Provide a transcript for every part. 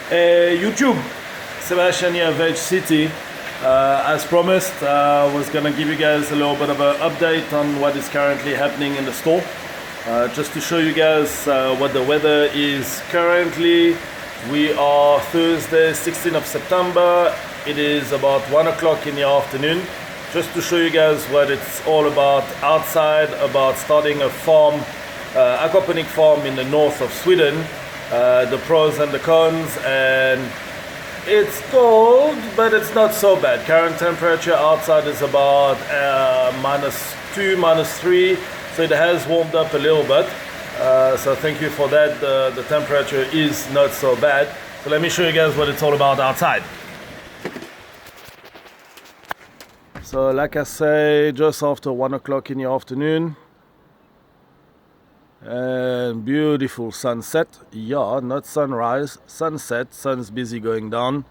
YouTube, Sebastian here, Veg City. As promised, I was gonna give you guys a little bit of an update on what is currently happening in the store. Just to show you guys what the weather is currently. We are Thursday, 16th of September. It is about 1 o'clock in the afternoon. Just to show you guys what it's all about outside, about starting a farm, aquaponic farm in the north of Sweden. The pros and the cons, and it's cold, but it's not so bad. Current temperature outside is about -2, -3, so it has warmed up a little bit. So thank you for that. The temperature is not so bad. So let me show you guys what it's all about outside. So like I say, just after 1 o'clock in the afternoon. And beautiful sunset. Yeah, not sunrise, sunset. Sun's busy going down.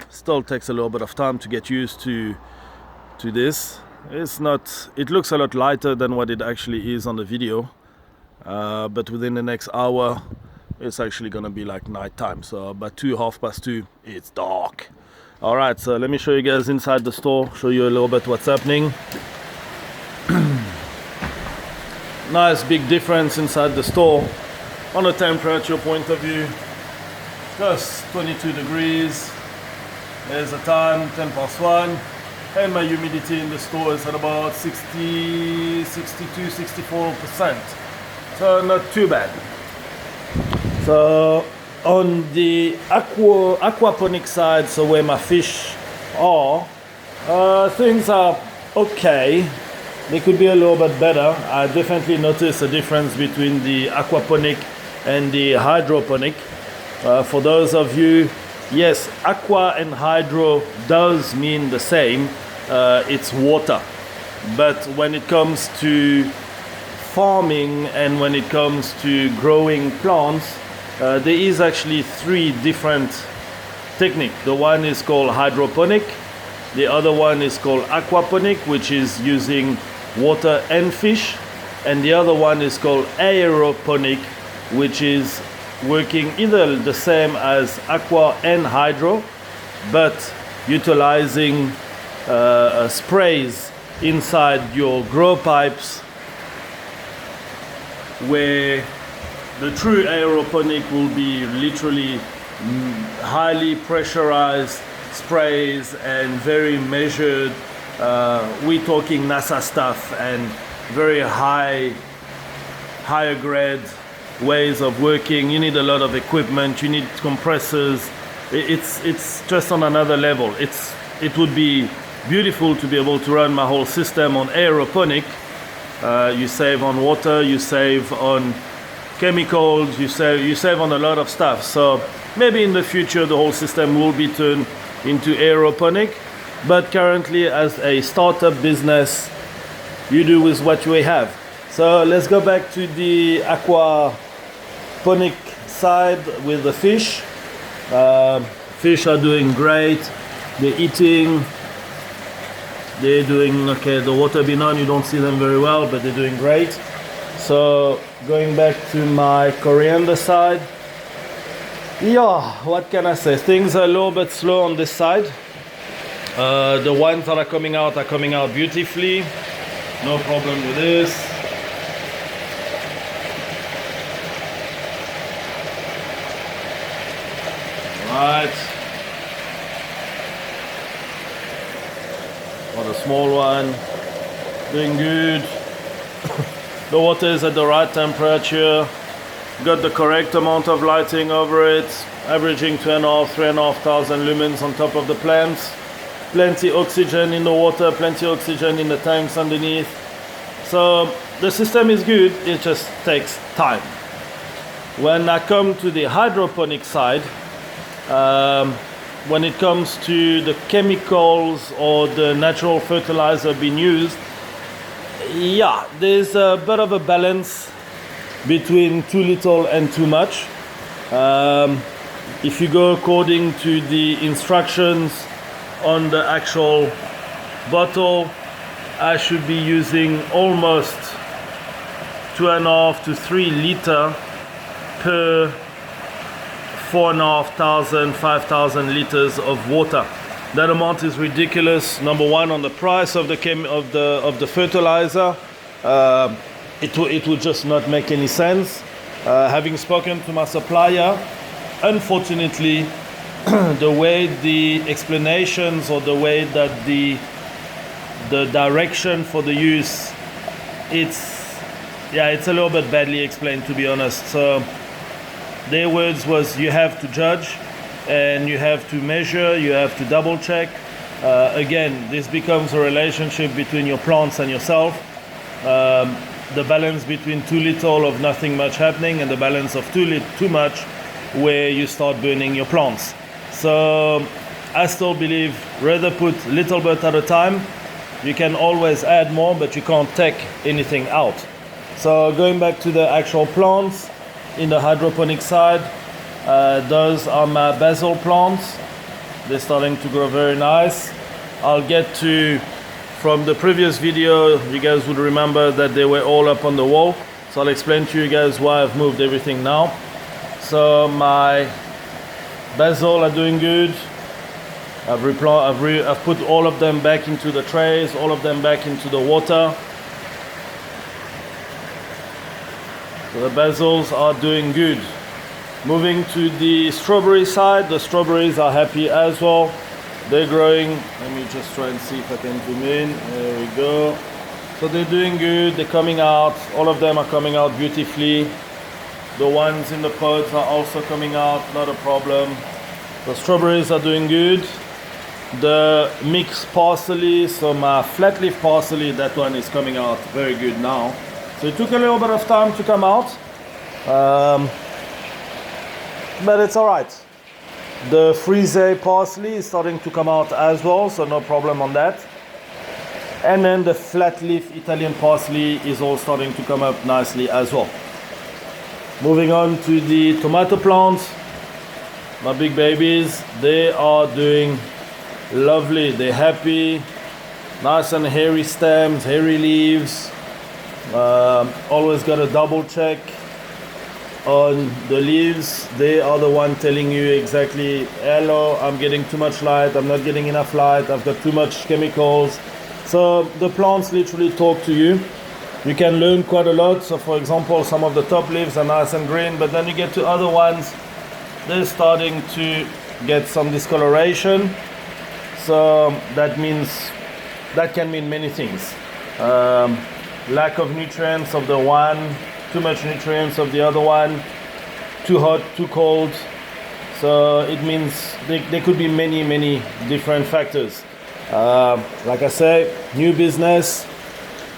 Still takes a little bit of time to get used to this. It's not, it looks a lot lighter than what it actually is on the video, but within the next hour it's actually gonna be like nighttime. So about 2:30, it's dark. All right, so let me show you guys inside the store, show you a little bit what's happening. Nice big difference inside the store on a temperature point of view. Just 22 degrees. There's the time, 1:10, and my humidity in the store is at about 60, 62, 64%. So not too bad. So on the aquaponic side, so where my fish are, things are okay. They could be a little bit better. I definitely noticed a difference between the aquaponic and the hydroponic. For those of you, yes, aqua and hydro does mean the same. It's water. But when it comes to farming and when it comes to growing plants, there is actually 3 different techniques. The one is called hydroponic. The other one is called aquaponic, which is using water and fish, and the other one is called aeroponic, which is working either the same as aqua and hydro, but utilizing sprays inside your grow pipes, where the true aeroponic will be literally highly pressurized sprays and very measured. We're talking NASA stuff and very higher grade ways of working. You need a lot of equipment, you need compressors. It's just on another level. It would be beautiful to be able to run my whole system on aeroponic. You save on water, you save on chemicals, you save on a lot of stuff. So maybe in the future the whole system will be turned into aeroponic. But currently, as a startup business, you do with what you have. So let's go back to the aquaponic side with the fish. Fish are doing great. They're eating. They're doing okay. The water being on, you don't see them very well, but they're doing great. So going back to my coriander side. Yeah, what can I say? Things are a little bit slow on this side. The ones that are coming out beautifully. No problem with this. Right. What a small one. Doing good. The water is at the right temperature. Got the correct amount of lighting over it. Averaging 2,500, 3,500 lumens on top of the plants. Plenty oxygen in the water, plenty oxygen in the tanks underneath. So the system is good, it just takes time. When I come to the hydroponic side, when it comes to the chemicals or the natural fertilizer being used, yeah, there's a bit of a balance between too little and too much. If you go according to the instructions on the actual bottle, I should be using almost 2.5 to 3 liter per 4,500, 5,000 liters of water. That amount is ridiculous. Number one, on the price of the fertilizer, it would just not make any sense. Having spoken to my supplier, unfortunately, the way the explanations or the way that the direction for the use, it's a little bit badly explained, to be honest. So their words was, you have to judge and you have to measure, you have to double check. Again, this becomes a relationship between your plants and yourself. The balance between too little of nothing much happening and the balance of too much where you start burning your plants. So I still believe rather put little bit at a time. You can always add more, but you can't take anything out. So going back to the actual plants in the hydroponic side, those are my basil plants. They're starting to grow very nice. I'll get to, from the previous video, you guys would remember that they were all up on the wall. So I'll explain to you guys why I've moved everything now. So my basil are doing good. I've put all of them back into the trays, all of them back into the water. So the basils are doing good. Moving to the strawberry side, the strawberries are happy as well. They're growing. Let me just try and see if I can zoom in. There we go. So they're doing good. They're coming out. All of them are coming out beautifully. The ones in the pods are also coming out, not a problem. The strawberries are doing good. The mixed parsley, so my flat leaf parsley, that one is coming out very good now. So it took a little bit of time to come out. But it's all right. The frise parsley is starting to come out as well, so no problem on that. And then the flat leaf Italian parsley is all starting to come up nicely as well. Moving on to the tomato plants, my big babies, they are doing lovely. They're happy, nice and hairy stems, hairy leaves. Always got to double check on the leaves. They are the one telling you exactly, hello, I'm getting too much light, I'm not getting enough light, I've got too much chemicals. So the plants literally talk to you. You can learn quite a lot. So for example, some of the top leaves are nice and green, but then you get to other ones, they're starting to get some discoloration. So that can mean many things. Lack of nutrients of the one, too much nutrients of the other one, too hot, too cold. So it means there could be many different factors. Like I say, new business,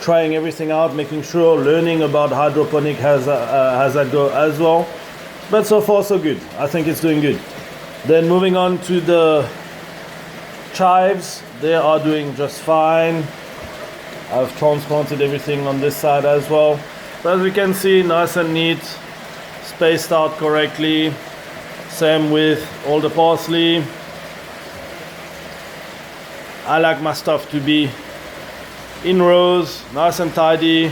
trying everything out, making sure, learning about hydroponic has a go as well. But so far so good. I think it's doing good. Then moving on to the chives, they are doing just fine. I've transplanted everything on this side as well. So as we can see, nice and neat, spaced out correctly. Same with all the parsley. I like my stuff to be in rows, nice and tidy.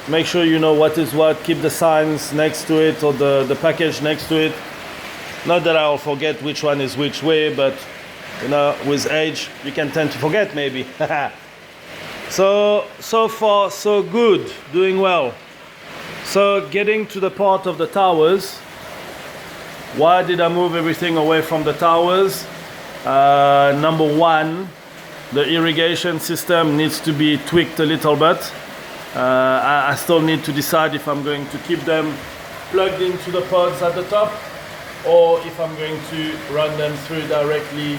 Make sure you know what is what. Keep the signs next to it or the package next to it. Not that I'll forget which one is which way, but you know, with age, you can tend to forget maybe. So far, so good. Doing well. So getting to the part of the towers. Why did I move everything away from the towers? Number one, the irrigation system needs to be tweaked a little bit. I still need to decide if I'm going to keep them plugged into the pods at the top or if I'm going to run them through directly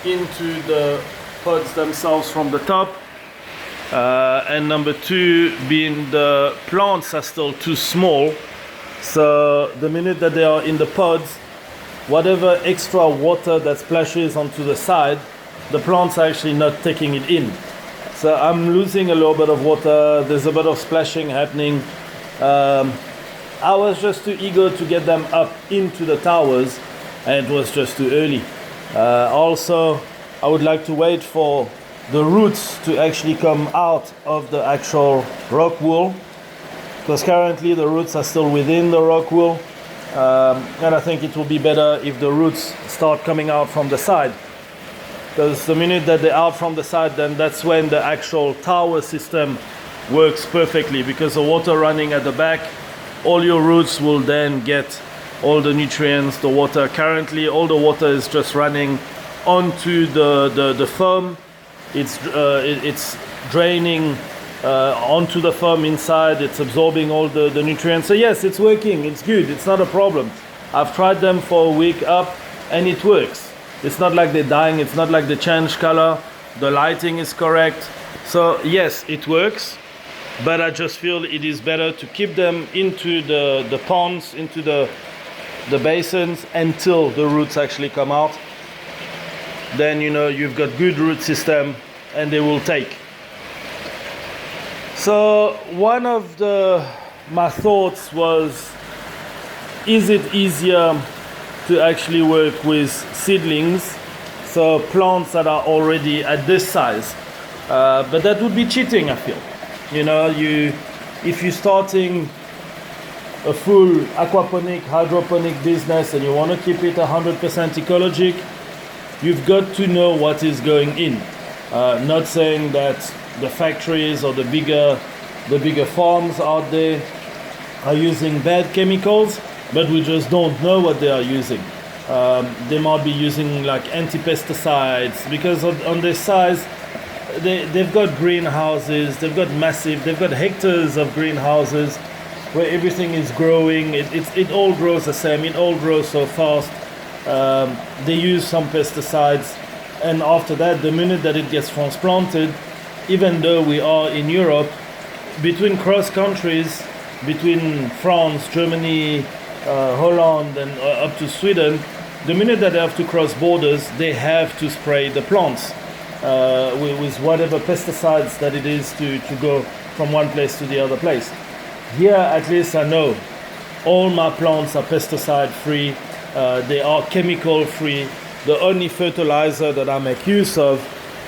into the pods themselves from the top. And number two, being the plants are still too small, so the minute that they are in the pods, whatever extra water that splashes onto the side, the plants are actually not taking it in. So I'm losing a little bit of water, there's a bit of splashing happening. I was just too eager to get them up into the towers and it was just too early. Also, I would like to wait for the roots to actually come out of the actual rock wool, because currently the roots are still within the rock wool. And I think it will be better if the roots start coming out from the side. Because the minute that they're out from the side, then that's when the actual tower system works perfectly, because the water running at the back, all your roots will then get all the nutrients, the water. Currently, all the water is just running onto the foam. It's draining onto the foam inside. It's absorbing all the nutrients. So yes, it's working. It's good. It's not a problem. I've tried them for a week up, and it works. It's not like they're dying. It's not like they change color. The lighting is correct. So yes, it works. But I just feel it is better to keep them into the ponds, into the basins, until the roots actually come out. Then you know you've got good root system, and they will take. So one of my thoughts was, is it easier to actually work with seedlings, so plants that are already at this size? But that would be cheating, I feel. You know, if you're starting a full aquaponic, hydroponic business and you want to keep it 100% ecologic, you've got to know what is going in. Not saying that the factories or the bigger farms out there are using bad chemicals, but we just don't know what they are using. They might be using like anti-pesticides, because on their size, they've got greenhouses, they've got hectares of greenhouses where everything is growing. It all grows the same, it all grows so fast. They use some pesticides, and after that, the minute that it gets transplanted, even though we are in Europe, between cross countries, between France, Germany, Holland, and up to Sweden, the minute that they have to cross borders, they have to spray the plants with whatever pesticides that it is to go from one place to the other place. Here, at least I know all my plants are pesticide free, they are chemical free. The only fertilizer that I make use of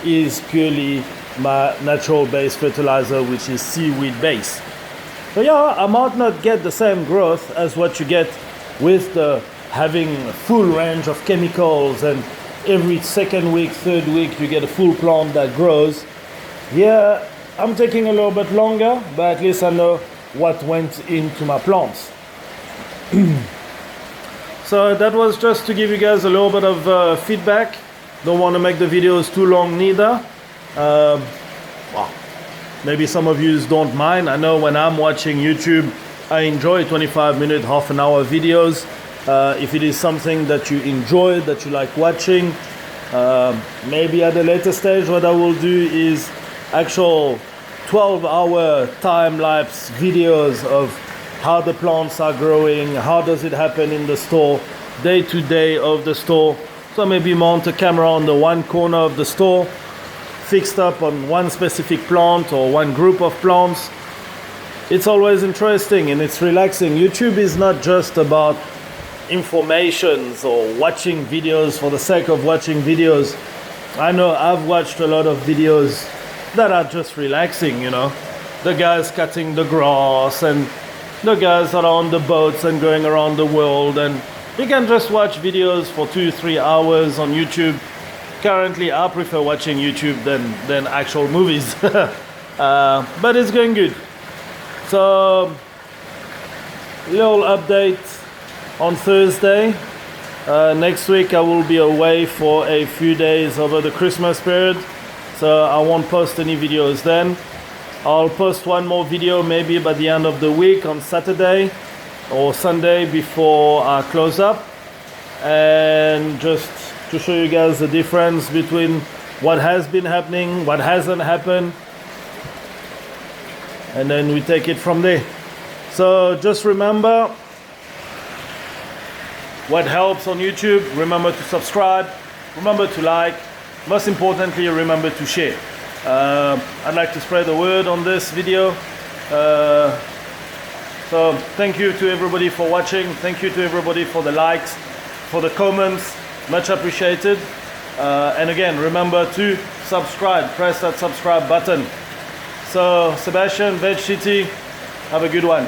is purely my natural based fertilizer, which is seaweed based. So yeah, I might not get the same growth as what you get with having a full range of chemicals, and every second week, third week, you get a full plant that grows. Yeah, I'm taking a little bit longer, but at least I know what went into my plants. So that was just to give you guys a little bit of feedback. Don't want to make the videos too long neither. Well, maybe some of you don't mind. I know when I'm watching YouTube, I enjoy 25-minute, half an hour videos. If it is something that you enjoy, that you like watching, maybe at a later stage what I will do is actual 12-hour time-lapse videos of how the plants are growing, how does it happen in the store, day to day of the store. So maybe mount a camera on the one corner of the store, fixed up on one specific plant or one group of plants. It's always interesting and it's relaxing. YouTube is not just about informations or watching videos for the sake of watching videos. I know I've watched a lot of videos that are just relaxing, you know. The guys cutting the grass and the guys that are on the boats and going around the world, and you can just watch videos for 2-3 hours on YouTube. Currently, I prefer watching YouTube than actual movies. But it's going good. So, little update on Thursday. Next week I will be away for a few days over the Christmas period, so I won't post any videos then. I'll post one more video maybe by the end of the week on Saturday or Sunday before I close up, and just to show you guys the difference between what has been happening, what hasn't happened, and then we take it from there. So just remember, what helps on YouTube, remember to subscribe, remember to like, most importantly remember to share. I'd like to spread the word on this video. So thank you to everybody for watching, thank you to everybody for the likes, for the comments, much appreciated. And again, remember to subscribe, press that subscribe button. So Sebastian, Veg City, have a good one.